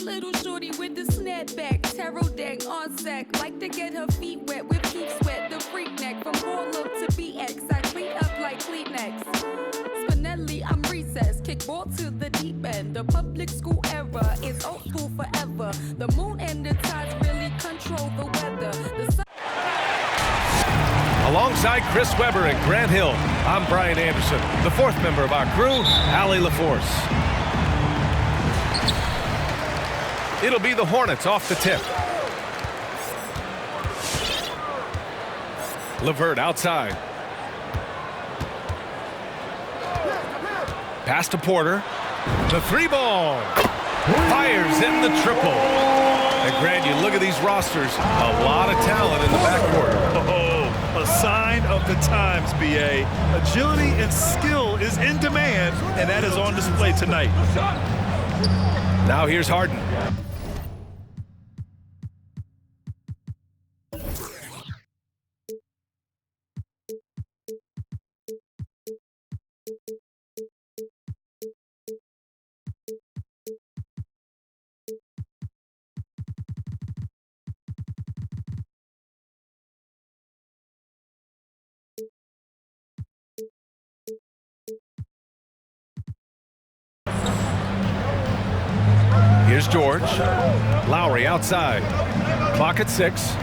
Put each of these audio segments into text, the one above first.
little shorty with the snapback, tarot deck on sack. Like to get her feet wet with peep sweat. The freak neck from Harlem to BX. I clean up like Kleenex. Spinelli, I'm recess. Kick ball to the deep end. The public school era is old school forever. The moon and the tides really control the weather. Alongside Chris Webber and Grant Hill, I'm Brian Anderson. The fourth member of our crew, Allie LaForce. It'll be the Hornets off the tip. LeVert outside. Pass to Porter. The three ball. Fires in the triple. And Grant, you look at these rosters, a lot of talent in the backcourt. Oh, a sign of the times, BA. Agility and skill is in demand, and that is on display tonight. Now here's Harden. Here's George. Lowry outside. Clock at 6.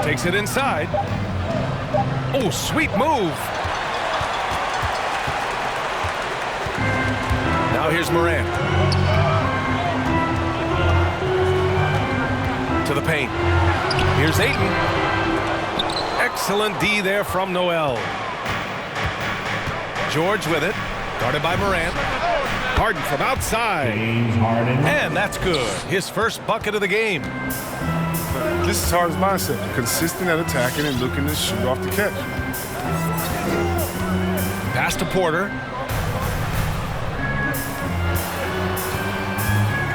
Takes it inside. Oh, sweet move. Now here's Morant. To the paint. Here's Ayton. Excellent D there from Noel. George with it. Guarded by Morant. Harden from outside. And that's good. His first bucket of the game. This is Harden's mindset. Consistent at attacking and looking to shoot off the catch. Pass to Porter.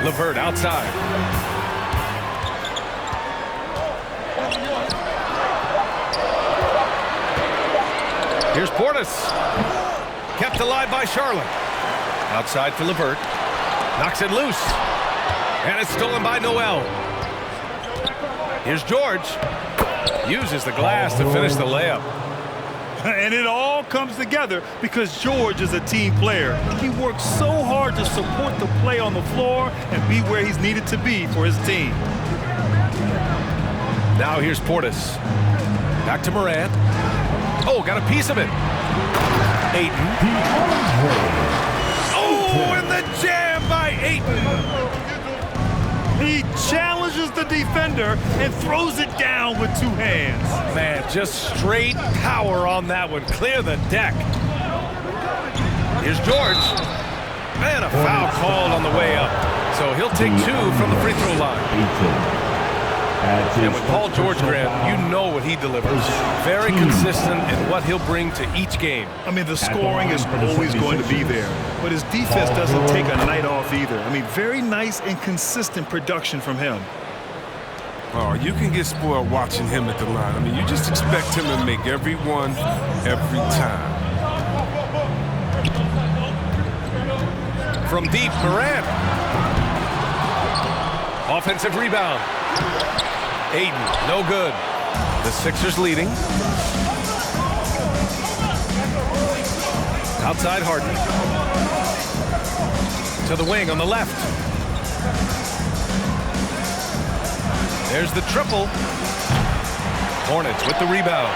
LeVert outside. Here's Portis. Kept alive by Charlotte. Outside for LeVert. Knocks it loose. And it's stolen by Noel. Here's George. Uses the glass to finish the layup. And it all comes together because George is a team player. He works so hard to support the play on the floor and be where he's needed to be for his team. Now here's Portis. Back to Morant. Oh, got a piece of it. Ayton. Oh, and the jam by Ayton. He challenges the defender and throws it down with two hands. Man, just straight power on that one. Clear the deck. Here's George. Man, a foul called on the way up. So he'll take 2 from the free throw line. And with Paul George, Grant, you know what he delivers. Very consistent in what he'll bring to each game. I mean, the scoring is always going to be there, but his defense doesn't take a night off either. I mean, very nice and consistent production from him. Oh, you can get spoiled watching him at the line. I mean, you just expect him to make every one, every time. From deep, Morant. Offensive rebound. Ayton, no good. The Sixers leading. Outside Harden. To the wing on the left. There's the triple. Hornets with the rebound.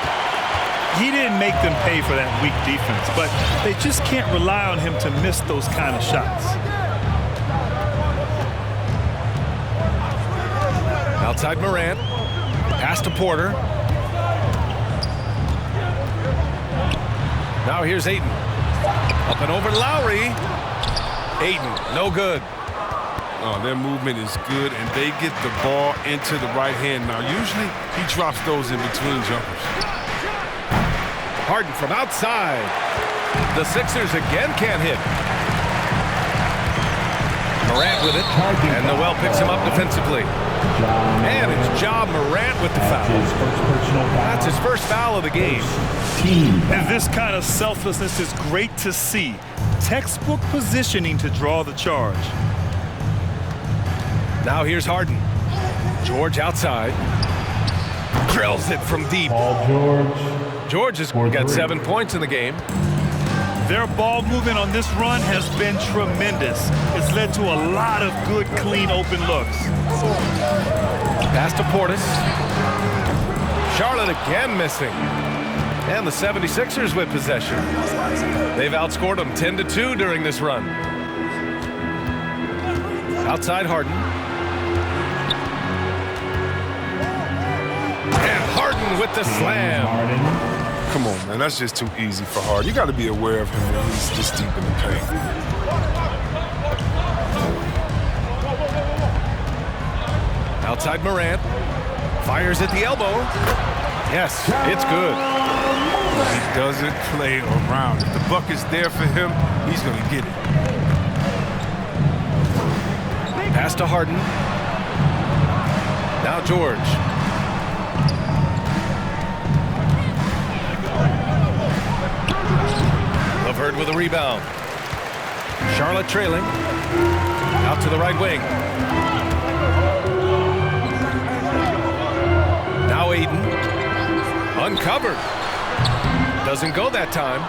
He didn't make them pay for that weak defense, but they just can't rely on him to miss those kind of shots. Outside Morant. Pass to Porter. Now here's Ayton. Up and over Lowry. Ayton, no good. Oh, their movement is good, and they get the ball into the right hand. Now, usually he drops those in between jumpers. Harden from outside. The Sixers again can't hit. Morant with it, and Noel picks him up defensively. And it's Ja Morant with the foul. That's his first foul of the game. And this kind of selflessness is great to see. Textbook positioning to draw the charge. Now here's Harden. George outside. Drills it from deep. George has got 7 points in the game. Their ball movement on this run has been tremendous. It's led to a lot of good, clean, open looks. Pass to Portis. Charlotte again missing. And the 76ers with possession. They've outscored them 10-2 during this run. Outside Harden. And Harden with the slam. Come on, man. That's just too easy for Harden. You got to be aware of him when he's this deep in the paint. Outside Morant. Fires at the elbow. Yes, it's good. He doesn't play around. If the bucket's there for him, he's going to get it. Pass to Harden. Now George. Levert with a rebound. Charlotte trailing. Out to the right wing. Now Aiden. Uncovered. Doesn't go that time.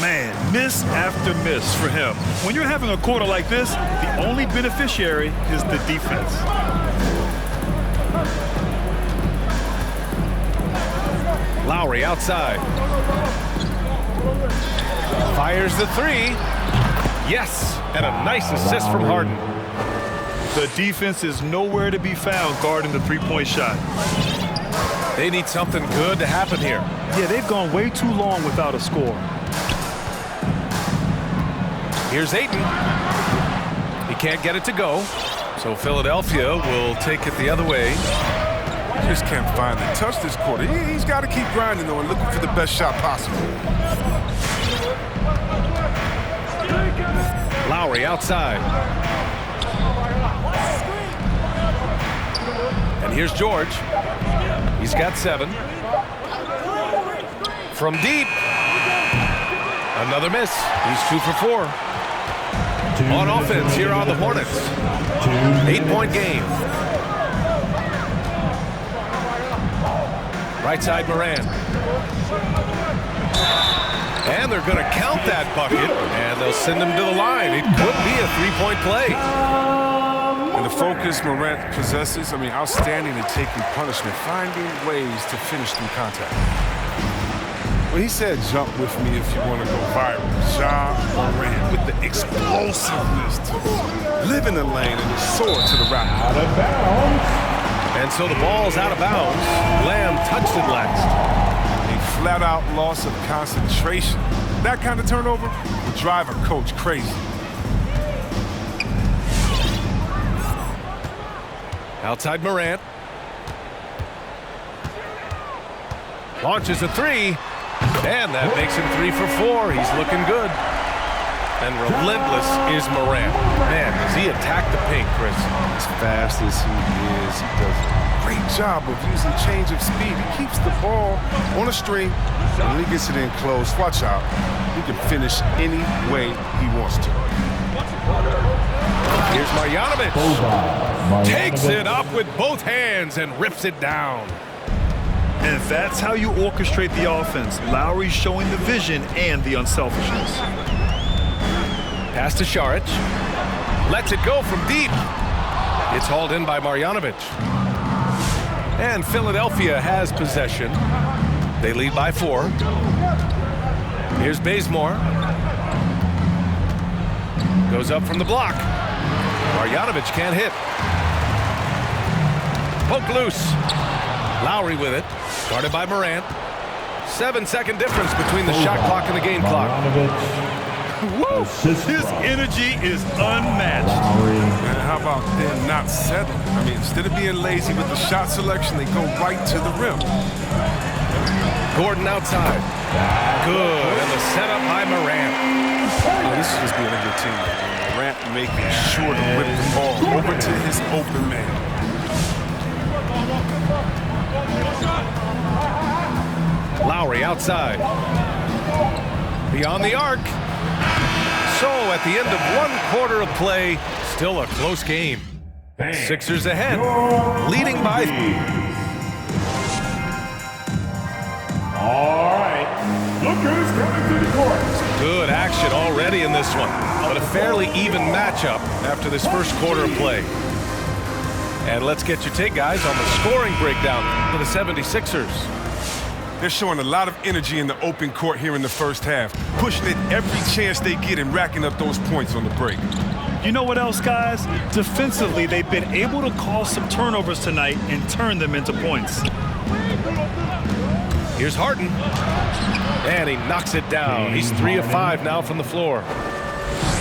Man, miss after miss for him. When you're having a quarter like this, the only beneficiary is the defense. Lowry outside. Fires the three. Yes, and a nice assist from Harden. The defense is nowhere to be found guarding the three-point shot. They need something good to happen here. Yeah, they've gone way too long without a score. Here's Ayton. He can't get it to go, so Philadelphia will take it the other way. Just can't find the touch this quarter. He's got to keep grinding, though, and looking for the best shot possible. Lowry outside. And here's George. He's got 7. From deep. Another miss. He's 2 for 4. On offense, here are the Hornets. 8-point game. Right side, Morant. And they're going to count that bucket, and they'll send him to the line. It could be a 3-point play. And the focus Morant possesses, outstanding at taking punishment, finding ways to finish through contact. Well, he said jump with me if you want to go viral. Ja Morant with the explosiveness to live in the lane and soar to the rack. Out of bounds. And so the ball's out of bounds. Lamb touched it last. A flat-out loss of concentration. That kind of turnover would drive a coach crazy. Outside Morant. Launches a 3. And that makes him 3 for 4. He's looking good. And relentless is Morant. Man, does he attack the paint, Chris? As fast as he is, he does a great job of using change of speed. He keeps the ball on a string, and when he gets it in close, watch out. He can finish any way he wants to. Here's Marjanovic. Takes it up with both hands and rips it down. And that's how you orchestrate the offense. Lowry showing the vision and the unselfishness. Pass to Šarić. Lets it go from deep. It's hauled in by Marjanovic. And Philadelphia has possession. They lead by 4. Here's Bazemore. Goes up from the block. Marjanovic can't hit. Poke loose. Lowry with it. Guarded by Morant. 7-second difference between the shot clock and the game clock. Woo! His energy is unmatched. And how about them not settling? Instead of being lazy with the shot selection, they go right to the rim. Gordon outside. Good. And the setup by Morant. This is just being a good team. Morant making sure to whip the ball over to his open man. Lowry outside. Beyond the arc. So at the end of 1 quarter of play, still a close game. Sixers ahead, leading by... All right, lookers coming to the court. Good action already in this one, but a fairly even matchup after this first quarter of play. And let's get your take, guys, on the scoring breakdown for the 76ers. They're showing a lot of energy in the open court here in the first half, pushing it every chance they get and racking up those points on the break. You know what else, guys? Defensively, they've been able to cause some turnovers tonight and turn them into points. Here's Harden, and he knocks it down. He's 3 of 5 now from the floor.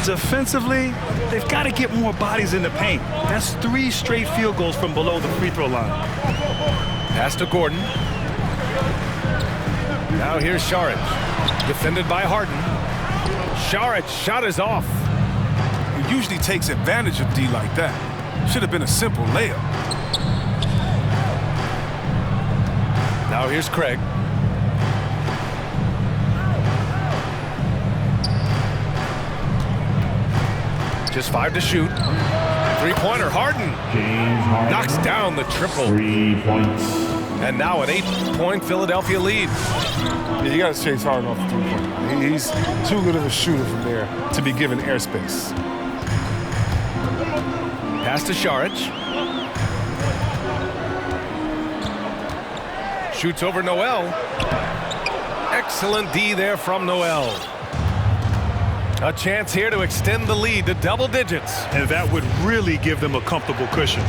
Defensively, they've got to get more bodies in the paint. That's 3 straight field goals from below the free throw line. Pass to Gordon. Now here's Saric, defended by Harden. Saric, shot is off. He usually takes advantage of D like that. Should have been a simple layup. Now here's Craig. Just 5 to shoot. Three-pointer, Harden. James Harden Knocks down the triple. 3 points. And now an 8-point Philadelphia lead. Yeah, you got to chase Harden off the three-point line. He's too good of a shooter from there to be given airspace. Pass to Saric. Shoots over Noel. Excellent D there from Noel. A chance here to extend the lead to double digits. And that would really give them a comfortable cushion.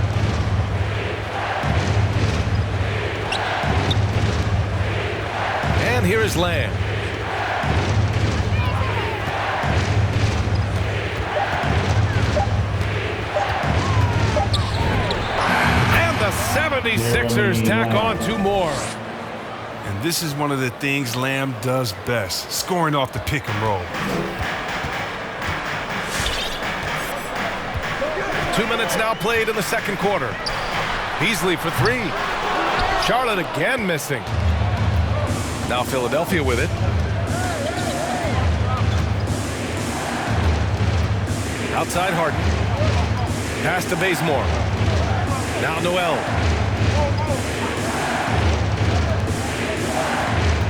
And here is Lamb. And the 76ers tack on 2 more. And this is one of the things Lamb does best, scoring off the pick and roll. 2 minutes now played in the second quarter. Beasley for 3. Charlotte again missing. Now Philadelphia with it. Outside Harden. Pass to Bazemore. Now Noel.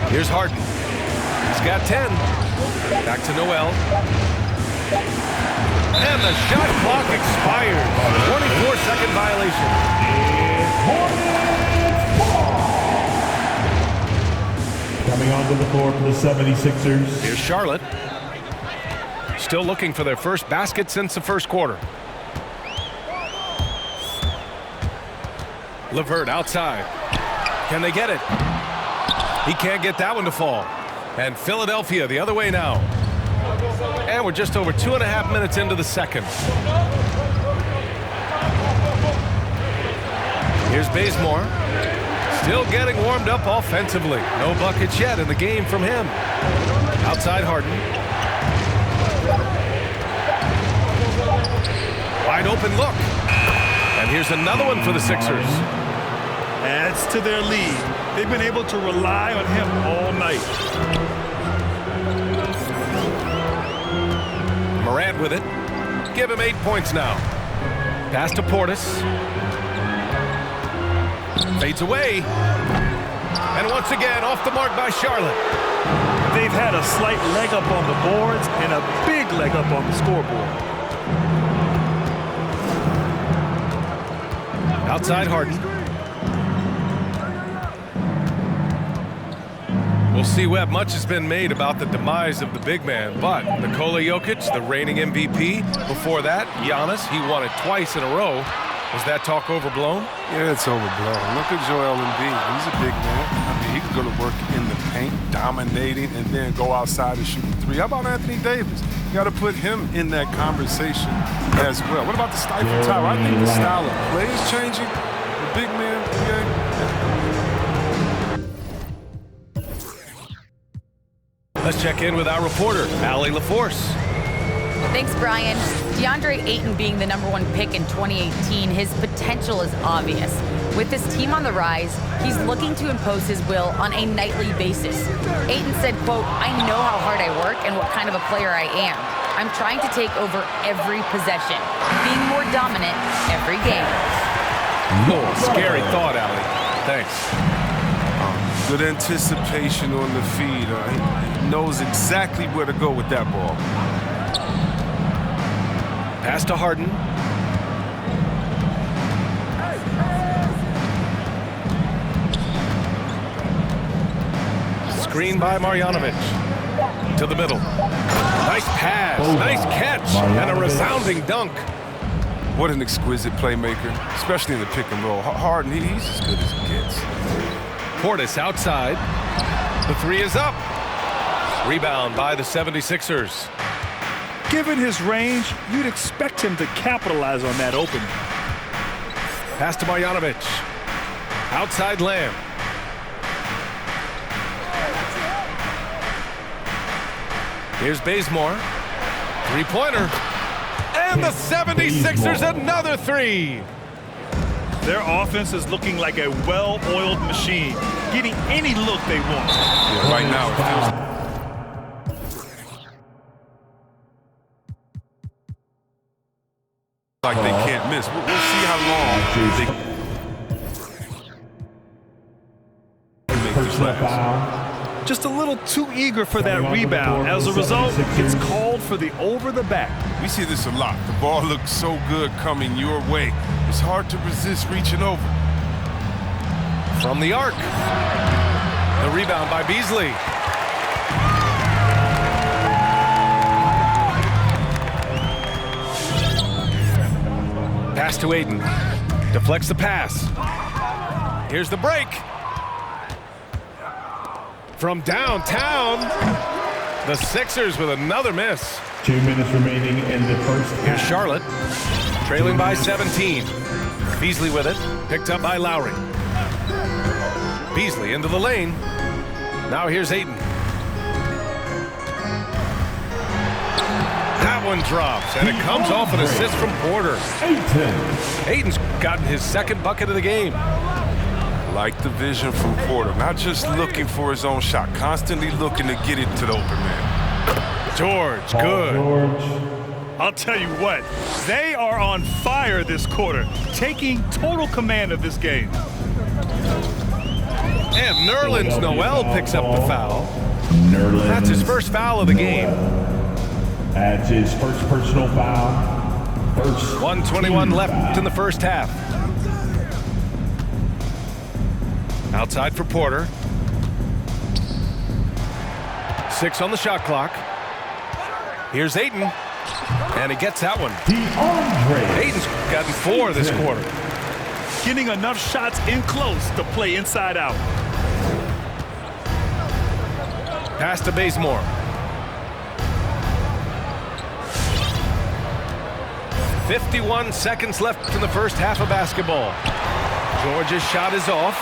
Here's Harden. He's got 10. Back to Noel. And the shot clock expires. 24-second violation. Coming onto the floor for the 76ers. Here's Charlotte. Still looking for their first basket since the first quarter. LeVert outside. Can they get it? He can't get that one to fall. And Philadelphia the other way now. And we're just over 2.5 minutes into the second. Here's Bazemore. Still getting warmed up offensively. No buckets yet in the game from him. Outside Harden. Wide open look. And here's another one for the Sixers. Adds to their lead. They've been able to rely on him all night. Morant with it. Give him 8 points now. Pass to Portis. Fades away. And once again, off the mark by Charlotte. They've had a slight leg up on the boards and a big leg up on the scoreboard. Outside Harden. We'll see, Webb. Much has been made about the demise of the big man, but Nikola Jokic, the reigning MVP, before that, Giannis, he won it twice in a row. Was that talk overblown? Yeah, it's overblown. Look at Joel Embiid. He's a big man. I mean, he can go to work in the paint, dominating, and then go outside and shoot the 3. How about Anthony Davis? You got to put him in that conversation as well. What about the Stifle Tower? I think the style of play is changing. The big man, yeah. Let's check in with our reporter, Allie LaForce. Thanks, Brian. DeAndre Ayton being the #1 pick in 2018, his potential is obvious. With his team on the rise, he's looking to impose his will on a nightly basis. Ayton said, quote, "I know how hard I work and what kind of a player I am. I'm trying to take over every possession, being more dominant every game. Oh, scary thought, Allie. Thanks. Good anticipation on the feed. He knows exactly where to go with that ball. Pass to Harden. Screen by Marjanovic. To the middle. Nice pass, nice catch, and a resounding dunk. What an exquisite playmaker, especially in the pick and roll. Harden, he's as good as it gets. Portis outside. The three is up. Rebound by the 76ers. Given his range, you'd expect him to capitalize on that opening. Pass to Marjanovic. Outside Lamb. Here's Bazemore. Three-pointer. And the 76ers another three. Their offense is looking like a well-oiled machine, getting any look they want. Yeah, right now it feels like they can't miss. We'll see how long they make this last. Just a little too eager for that rebound. As a result, it's called for the over the back. We see this a lot. The ball looks so good coming your way. It's hard to resist reaching over. From the arc. The rebound by Beasley. Pass to Aiden. Deflects the pass. Here's the break. From downtown, the Sixers with another miss. 2 minutes remaining in the first half. Here's Charlotte, trailing by 17. Beasley with it, picked up by Lowry. Beasley into the lane. Now here's Aiden. That one drops, and it comes off an assist from Porter. Aiden's gotten his second bucket of the game. Like the vision from Porter, not just looking for his own shot, constantly looking to get it to the open man. George, good. I'll tell you what, they are on fire this quarter, taking total command of this game. And Nerlens Noel picks up the foul. That's his first foul of the game. That's his first personal foul. 1:21 left in the first half. Outside for Porter. 6 on the shot clock. Here's Ayton. And he gets that one. Ayton's gotten 4 this quarter. Getting enough shots in close to play inside out. Pass to Bazemore. .51 seconds left in the first half of basketball. George's shot is off.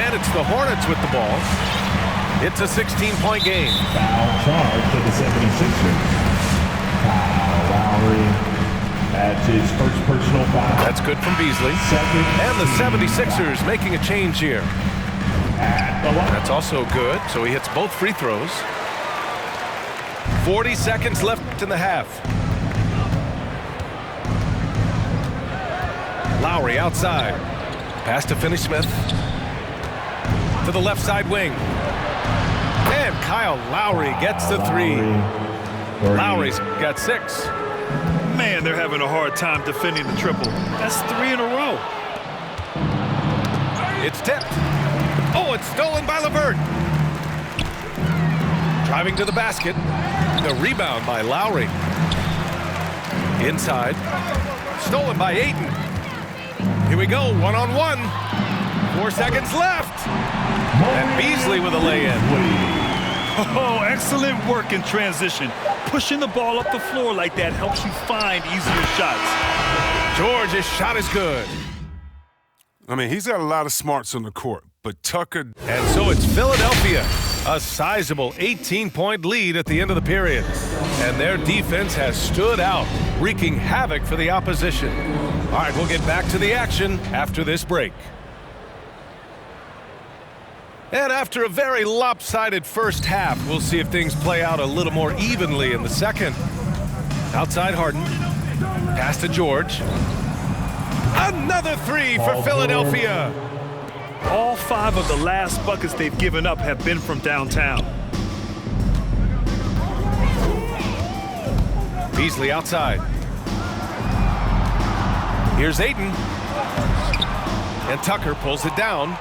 And it's the Hornets with the ball. It's a 16-point game. Foul charge for the 76ers. Kyle Lowry. That's his first personal foul. That's good from Beasley. And the 76ers making a change here. That's also good, so he hits both free throws. 40 seconds left in the half. Lowry outside. Pass to Finney-Smith. To the left side wing. And Kyle Lowry gets the 3. Lowry's got 6. Man, they're having a hard time defending the triple. That's 3 in a row. It's tipped. Oh, it's stolen by LeVert. Driving to the basket. The rebound by Lowry. Inside. Stolen by Ayton. Here we go, 1-on-1. 4 seconds left. And Beasley with a lay-in. Oh, excellent work in transition. Pushing the ball up the floor like that helps you find easier shots. George's shot is good. I mean, he's got a lot of smarts on the court, but Tucker... And so it's Philadelphia, a sizable 18-point lead at the end of the period. And their defense has stood out, wreaking havoc for the opposition. All right, we'll get back to the action after this break. And after a very lopsided first half, we'll see if things play out a little more evenly in the second. Outside Harden. Pass to George. Another three for Philadelphia. All 5 of the last buckets they've given up have been from downtown. Beasley outside. Here's Ayton. And Tucker pulls it down.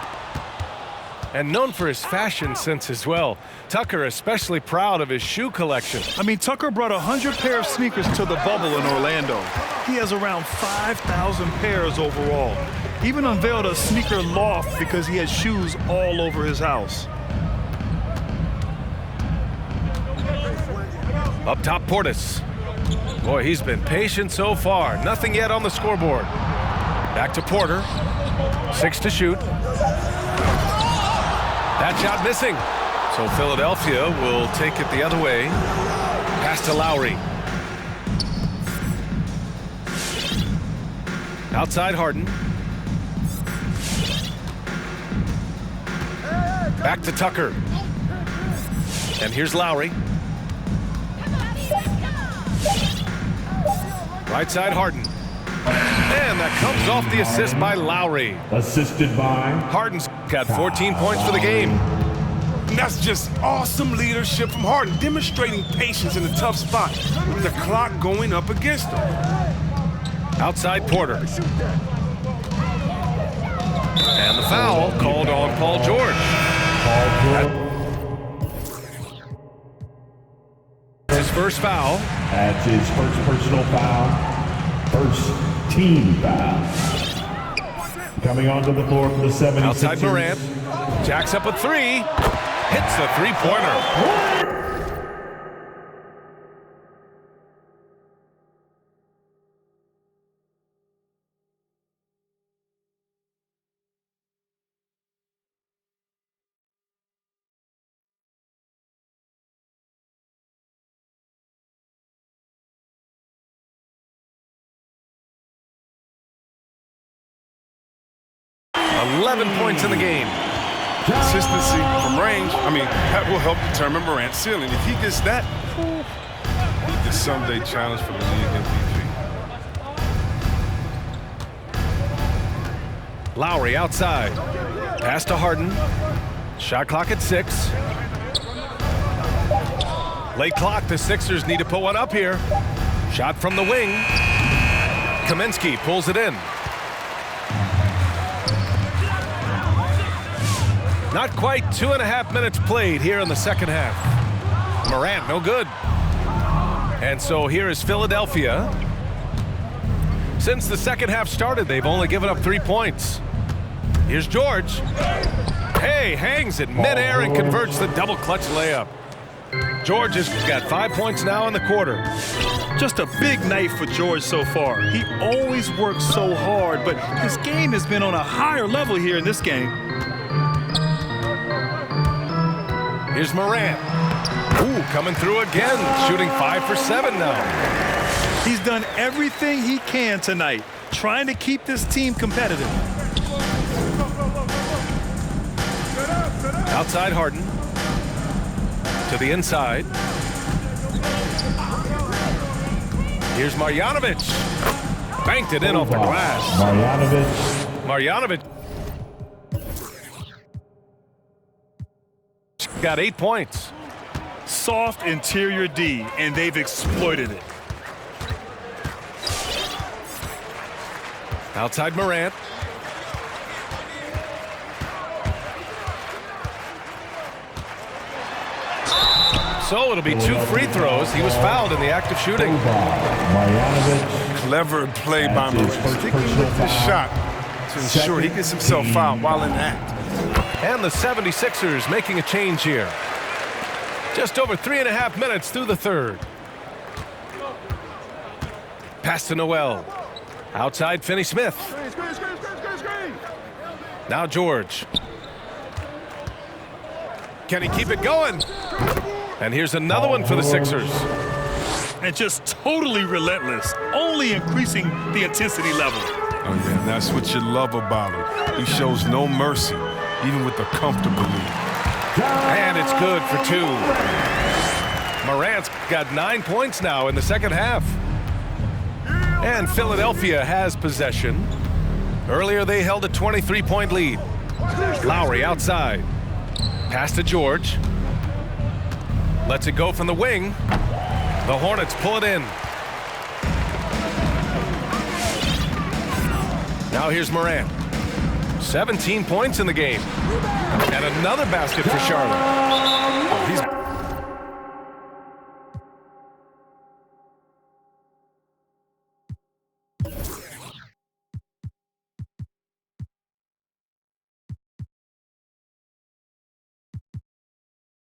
And known for his fashion sense as well. Tucker especially proud of his shoe collection. I mean, Tucker brought 100 pair of sneakers to the bubble in Orlando. He has around 5,000 pairs overall. He even unveiled a sneaker loft because he has shoes all over his house. Up top, Portis. Boy, he's been patient so far. Nothing yet on the scoreboard. Back to Porter. 6 to shoot. That shot missing. So Philadelphia will take it the other way. Pass to Lowry. Outside Harden. Back to Tucker. And here's Lowry. Right side Harden. And that comes off the assist by Lowry. Assisted by Harden's got 14 points for the game. And that's just awesome leadership from Harden, demonstrating patience in a tough spot with the clock going up against him. Outside Porter. And the foul called on Paul George. His first foul. That's his first personal foul. First team foul. Coming onto the floor for the 76ers. Outside Morant. Jacks up a 3. Hits the three-pointer. $11 points in the game. Consistency from range, that will help determine Morant's ceiling. If he gets that, he could someday challenge for the league MVP. Lowry outside. Pass to Harden. Shot clock at 6. Late clock, the Sixers need to put one up here. Shot from the wing. Kaminsky pulls it in. Not quite 2.5 minutes played here in the second half. Morant, no good. And so here is Philadelphia. Since the second half started, they've only given up 3 points. Here's George. Hey, hangs it midair and converts the double clutch layup. George has got 5 points now in the quarter. Just a big night for George so far. He always works so hard, but his game has been on a higher level here in this game. Here's Morant. Ooh, coming through again, shooting 5 for 7 now. He's done everything he can tonight, trying to keep this team competitive. Outside Harden. To the inside. Here's Marjanovic. Banked it in off the glass. Marjanovic. Got 8 points. Soft interior D, and they've exploited it. Outside Morant. So it'll be 2 free throws. He was fouled in the act of shooting. Clever play by Morant. Sticking with the shot to ensure he gets himself fouled while in the act. And the 76ers making a change here. Just over 3.5 minutes through the third. Pass to Noel. Outside Finney-Smith. Now George. Can he keep it going? And here's another one for the Sixers. And just totally relentless, only increasing the intensity level. Oh, yeah, that's what you love about him. He shows no mercy. even with a comfortable lead. And it's good for 2. Morant's got 9 points now in the second half. And Philadelphia has possession. Earlier they held a 23-point lead. Lowry outside. Pass to George. Lets it go from the wing. The Hornets pull it in. Now here's Morant. 17 points in the game. And another basket for Charlotte. Oh, he's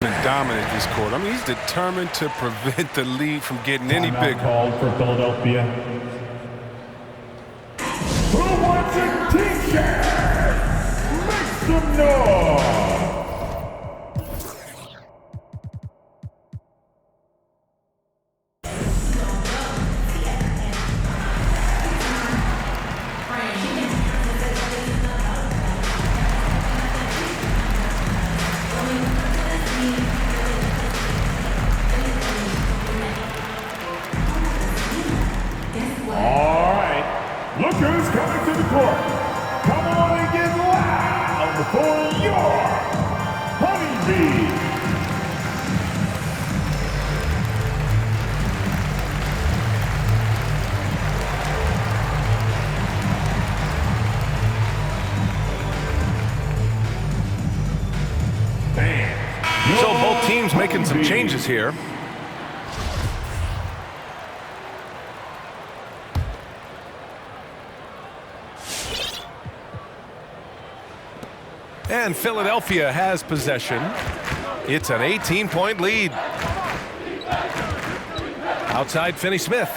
been dominant this quarter. I mean, he's determined to prevent the lead from getting any Timeout bigger. called for Philadelphia. Who wants a t-shirt? Make some noise! All right, look who's coming to the court. Come on and get loud for your Honeybee. So both teams making some changes here. And Philadelphia has possession. It's an 18-point lead. Outside Finney-Smith.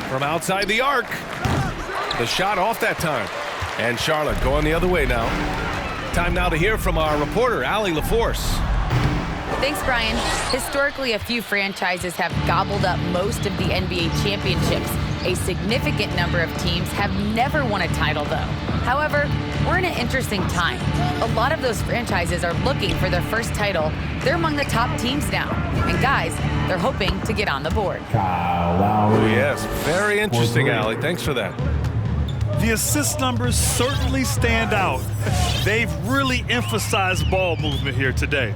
From outside the arc. The shot off that time. And Charlotte going the other way now. Time now to hear from our reporter, Allie LaForce. Thanks, Brian. Historically, a few franchises have gobbled up most of the NBA championships. A significant number of teams have never won a title, though. However, we're in an interesting time. A lot of those franchises are looking for their first title. They're among the top teams now. And guys, they're hoping to get on the board. Kyle Lowry. Yes, very interesting, Allie. Thanks for that. The assist numbers certainly stand out. They've really emphasized ball movement here today.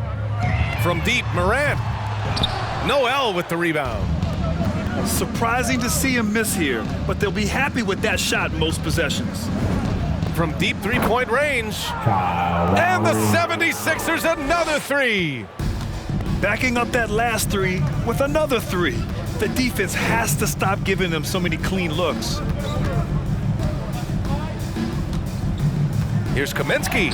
From deep, Morant. Noel with the rebound. Surprising to see him miss here, but they'll be happy with that shot most possessions. From deep three-point range. Kyle Lowry. And the 76ers another 3. Backing up that last 3 with another 3. The defense has to stop giving them so many clean looks. Here's Kaminsky.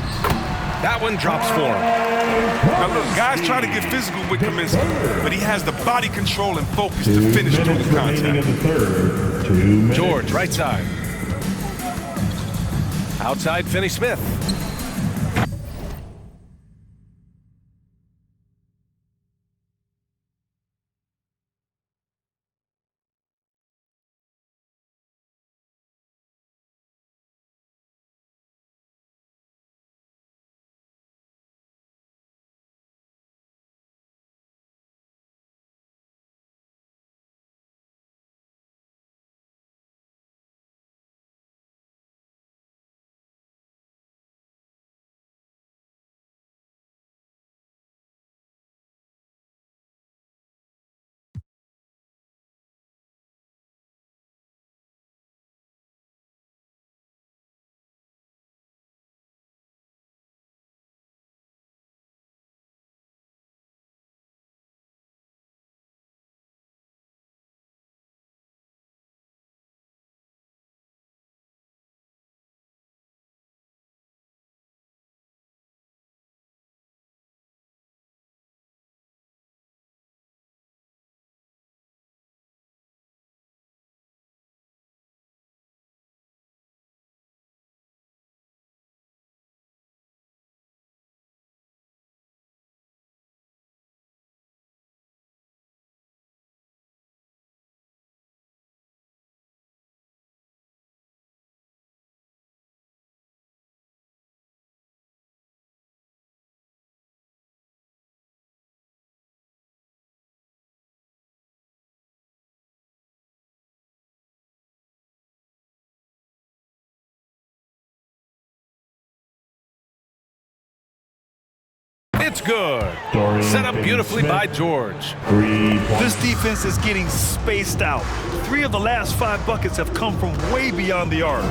That one drops for him. Now look, guys try to get physical with Kaminsky, but he has the body control and focus to finish through the Remaining in contact. the third. 2 minutes. George, right side. Outside Finney-Smith. It's good. Dorian Set up beautifully Finney-Smith. by George. 3 points. This defense is getting spaced out. 3 of the last 5 buckets have come from way beyond the arc.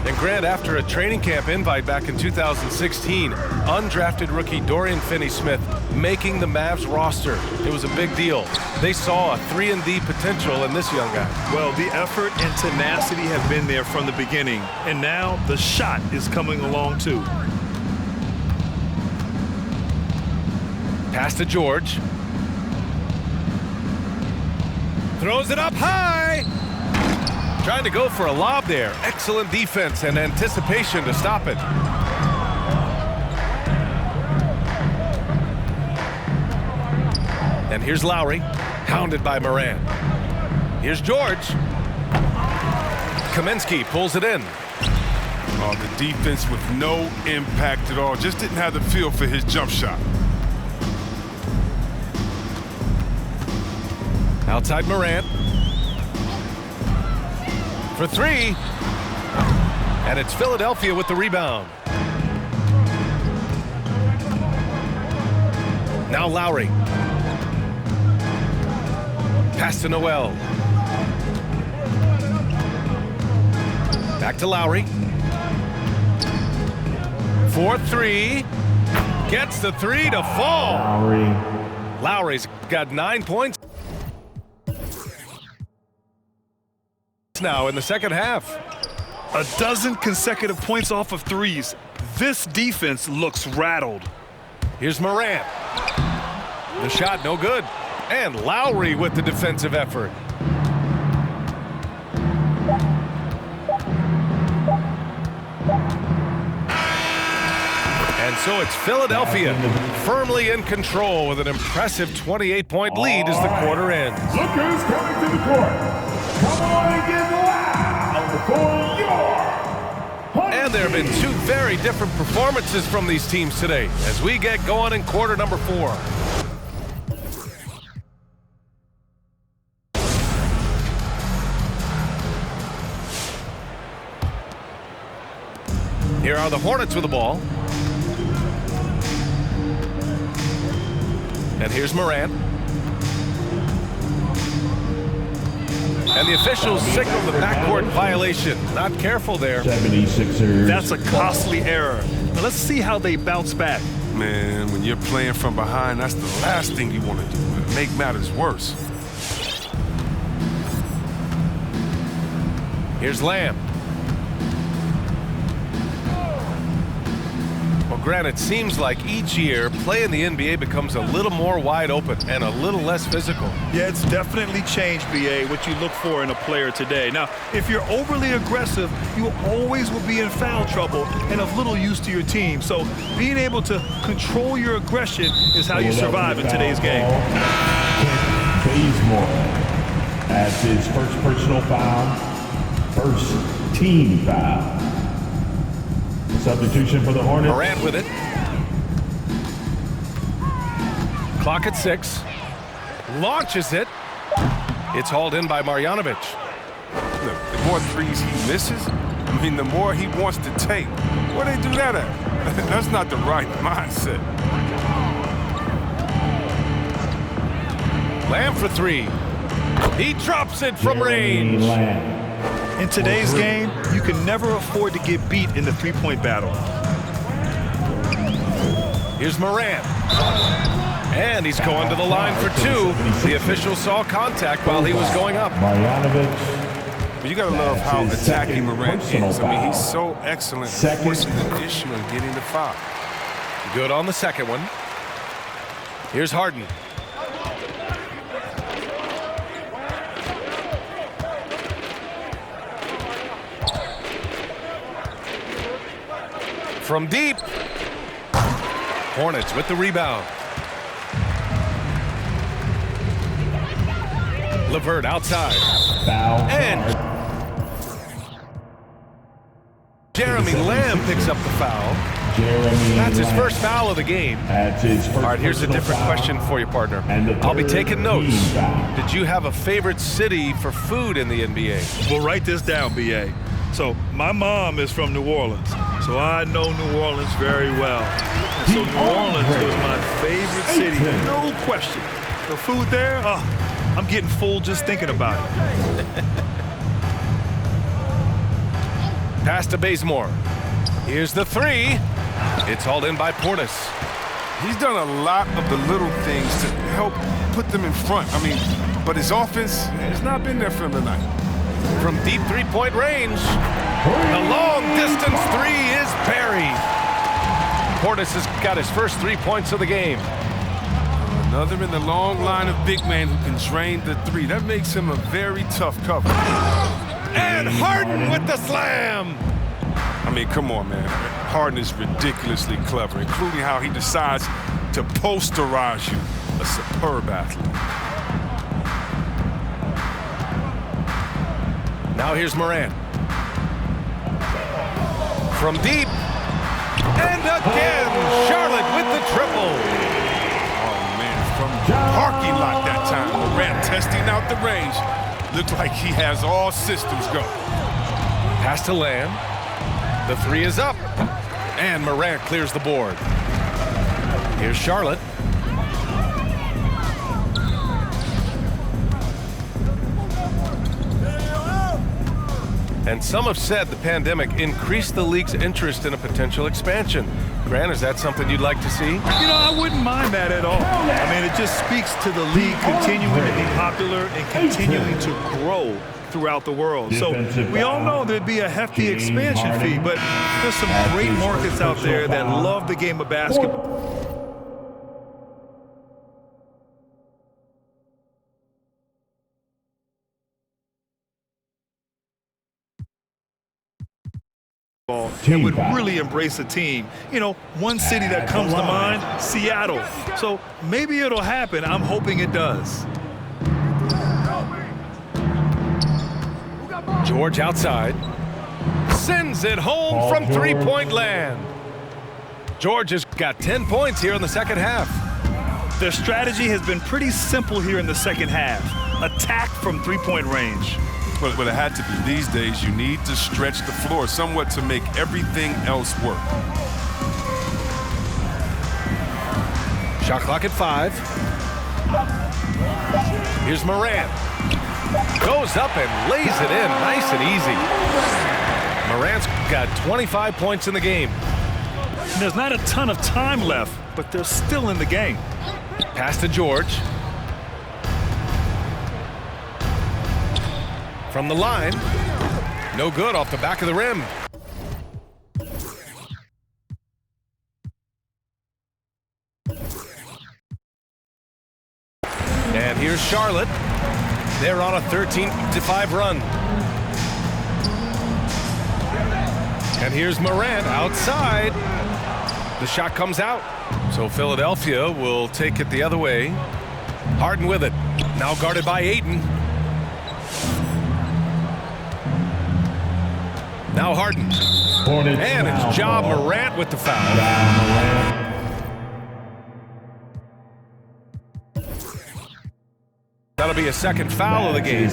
And Grant, after a training camp invite back in 2016, undrafted rookie Dorian Finney-Smith making the Mavs roster. It was a big deal. They saw a 3-and-D potential in this young guy. Well, the effort and tenacity have been there from the beginning, and now the shot is coming along too. Pass to George. Throws it up high. Trying to go for a lob there. Excellent defense and anticipation to stop it. And here's Lowry, hounded by Morant. Here's George. Kaminsky pulls it in. Oh, the defense with no impact at all. Just didn't have the feel for his jump shot. Outside Morant. For 3. And it's Philadelphia with the rebound. Now Lowry. Pass to Noel. Back to Lowry. 4-3. Gets the 3 to fall. Lowry. Lowry's got 9 points now in the second half. A dozen consecutive points off of threes. This defense looks rattled. Here's Morant. The shot no good. And Lowry with the defensive effort. And so it's Philadelphia firmly in control with an impressive 28-point lead as the quarter ends. Look who's coming to the court. Come on and get loud for your Honey And there have been 2 very different performances from these teams today as we get going in quarter number 4. Here are the Hornets with the ball. And here's Morant. And the officials signal the backcourt violation. Not careful there. 76ers. That's a costly error. Now let's see how they bounce back. Man, when you're playing from behind, that's the last thing you want to do. It make matters worse. Here's Lamb. Well, Grant, it seems like each year, play in the NBA becomes a little more wide open and a little less physical. Yeah, it's definitely changed, BA, what you look for in a player today. Now, if you're overly aggressive, you always will be in foul trouble and of little use to your team. So being able to control your aggression is how you survive in today's game. Bazemore. That's his first personal foul. First team foul. Substitution for the Hornets. Morant with it. Clock at 6. Launches it. It's hauled in by Marjanovic. Look, the more threes he misses, I mean, the more he wants to take. Where they do that at? That's not the right mindset. Lamb for 3. He drops it from Jeremy range. Lamb. In today's game, you can never afford to get beat in the three-point battle. Here's Morant. And he's going to the line for 2. The official saw contact while he was going up. Marjanovic. But you got to love how That's his attacking second Morant personal is. I mean, he's foul. so excellent at Second. forcing the issue and getting the foul. Good on the second one. Here's Harden. From deep. Hornets with the rebound. LeVert outside. Foul. And Jeremy Lamb picks up the foul. Jeremy That's his Lamb. first foul of the game. That's his first All right, here's a personal different foul. question for you, partner. And the I'll be third taking notes. team foul. Did you have a favorite city for food in the NBA? We'll write this down, BA. So my mom is from New Orleans, so I know New Orleans very well. And so New Orleans was my favorite city, no question. The food there, I'm getting full just thinking about it. Pass to Bazemore. Here's the three. It's hauled in by Portis. He's done a lot of the little things to help put them in front. I mean, but his offense has not been there for him tonight. From deep three-point range, the long-distance three is buried. Portis has got his first 3 points of the game. Another in the long line of big men who can drain the three. That makes him a very tough cover. And Harden with the slam. I mean, come on, man. Harden is ridiculously clever, including how he decides to posterize you. A superb athlete. Now here's Morant. From deep. And again, Charlotte with the triple. Oh, man, from the parking lot that time. Morant testing out the range. Looks like he has all systems go. Pass to Lamb. The three is up. And Morant clears the board. Here's Charlotte. And some have said the pandemic increased the league's interest in a potential expansion. Grant, is that something you'd like to see? You know, I wouldn't mind that at all. I mean, it just speaks to the league continuing to be popular and continuing to grow throughout the world. So we all know there'd be a hefty expansion fee, but there's some great markets out there that love the game of basketball. And would really embrace a team. You know, one city that comes to mind, Seattle. So maybe it'll happen. I'm hoping it does. George outside. Sends it home from three-point land. George has got 10 points here in the second half. Their strategy has been pretty simple here in the second half. Attack from three-point range. But it had to be. These days, you need to stretch the floor somewhat to make everything else work. Shot clock at 5. Here's Morant. Goes up and lays it in nice and easy. Morant's got 25 points in the game. And there's not a ton of time left, but they're still in the game. Pass to George. From the line. No good off the back of the rim. And here's Charlotte. They're on a 13-5 run. And here's Morant outside. The shot comes out. So Philadelphia will take it the other way. Harden with it. Now guarded by Ayton. Now Harden. And it's Ja Morant with the foul. That'll be a second foul of the game.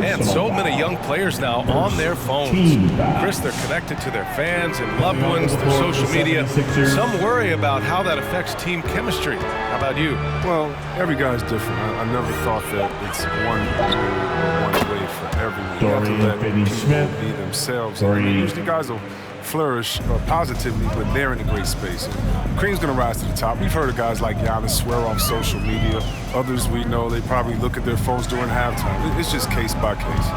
And so many young players now on their phones. Chris, they're connected to their fans and loved ones, their social media. Some worry about how that affects team chemistry. How about you? Well, every guy's different. I never thought that it's one way for everyone. You have to let people be themselves. I mean, usually guys will flourish positively when they're in a great space. And Cream's going to rise to the top. We've heard of guys like Giannis swear off social media. Others we know, they probably look at their phones during halftime. It's just case by case.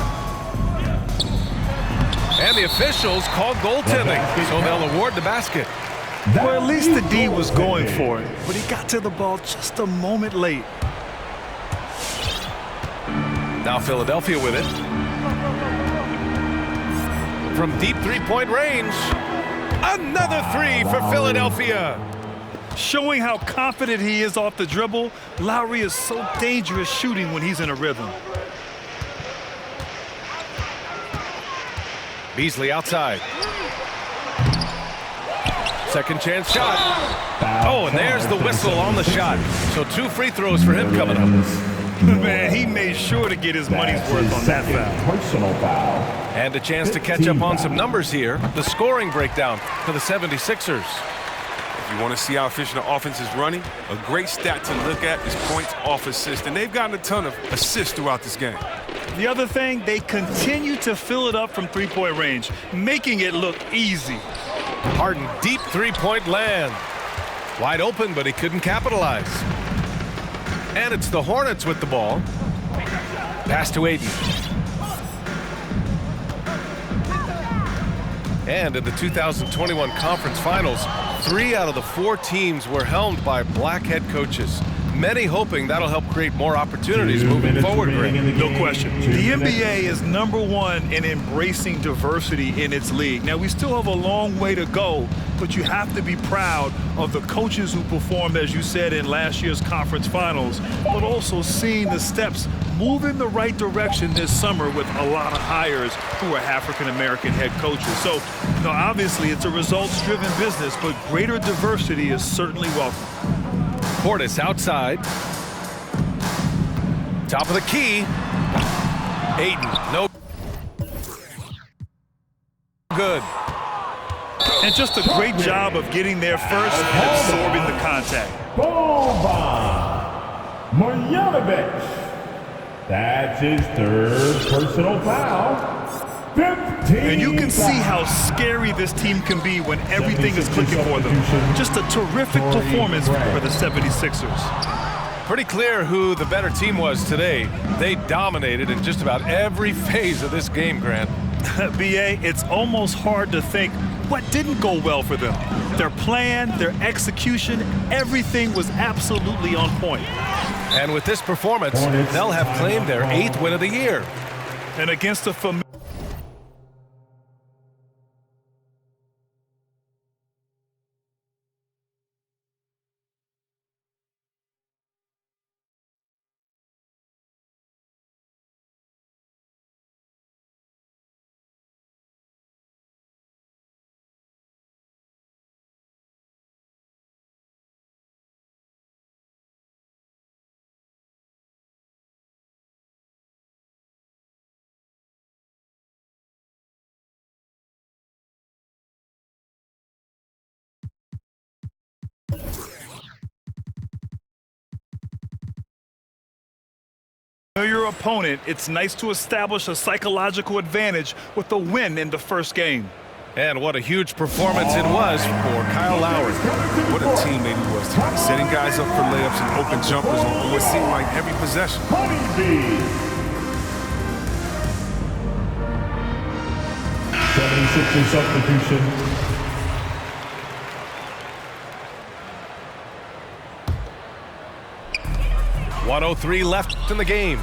And the officials called goaltending, so they'll award the basket. Well, at least the D was going for it, but he got to the ball just a moment late. Now Philadelphia with it. From deep three-point range, another three for Philadelphia. Showing how confident he is off the dribble, Lowry is so dangerous shooting when he's in a rhythm. Beasley outside. Second chance shot. Oh, and there's the whistle on the shot. So 2 free throws for him coming up. Man, he made sure to get his money's worth on that foul. Personal foul. And a chance to catch up on some numbers here. The scoring breakdown for the 76ers. If you want to see how efficient the offense is running, a great stat to look at is points off assist. And they've gotten a ton of assists throughout this game. The other thing, they continue to fill it up from three-point range, making it look easy. Harden, deep three-point land. Wide open, but he couldn't capitalize. And it's the Hornets with the ball. Pass to Ayton. And in the 2021 Conference Finals, 3 out of the 4 teams were helmed by black head coaches. Many hoping that'll help create more opportunities moving forward, Greg. No question. The NBA is #1 in embracing diversity in its league. Now, we still have a long way to go, but you have to be proud of the coaches who performed, as you said, in last year's conference finals, but also seeing the steps move in the right direction this summer with a lot of hires who are African-American head coaches. So, obviously, it's a results-driven business, but greater diversity is certainly welcome. Portis outside. Top of the key. Ayton, no good. And just a great job of getting there first and absorbing the contact. Boban Marjanovic. That's his 3rd personal foul. 15. And you can see how scary this team can be when everything is clicking for them. Just a terrific performance for the 76ers. Pretty clear who the better team was today. They dominated in just about every phase of this game, Grant. B.A., it's almost hard to think what didn't go well for them. Their plan, their execution, everything was absolutely on point. And with this performance, they'll have claimed their 8th win of the year. And against a familiar opponent, it's nice to establish a psychological advantage with a win in the first game. And what a huge performance it was for Kyle Lowry. What a teammate he was tonight, setting guys up for layups and open jumpers on what seemed like every possession. Honeybee. 76ers substitution. .103 left in the game.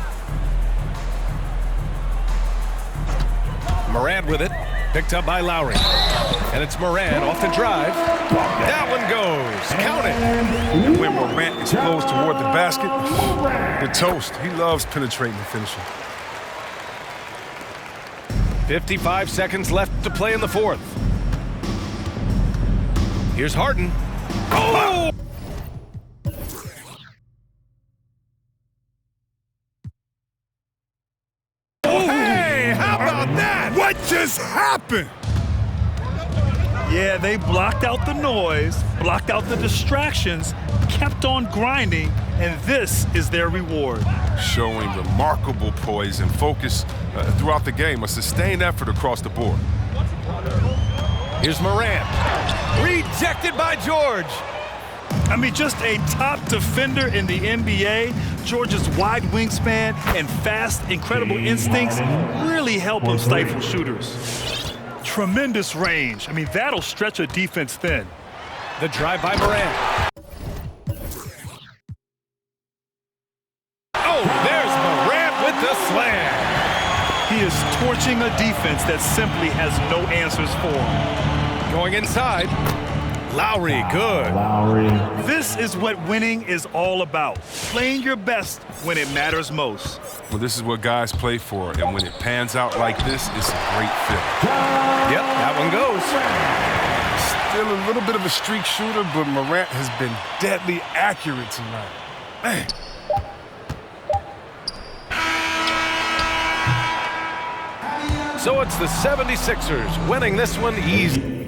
Morant with it, picked up by Lowry. And it's Morant off the drive. That one goes. Count it. And when Morant explodes toward the basket, the toast. He loves penetrating and finishing. 55 seconds left to play in the 4th. Here's Harden. Oh! Hey, how about that? What just happened? Yeah, they blocked out the noise, blocked out the distractions, kept on grinding, and this is their reward. Showing remarkable poise and focus throughout the game, a sustained effort across the board. Here's Morant. Rejected by George. I mean, just a top defender in the NBA. George's wide wingspan and fast, incredible instincts really help him stifle shooters. Tremendous range. I mean, that'll stretch a defense thin. The drive by Morant. Oh, there's Morant with the slam. He is torching a defense that simply has no answers for him. Going inside. Lowry, good. Lowry. This is what winning is all about. Playing your best when it matters most. Well, this is what guys play for, and when it pans out like this, it's a great fit. Yep, that one goes. Still a little bit of a streak shooter, but Morant has been deadly accurate tonight. Man. So it's the 76ers winning this one easy.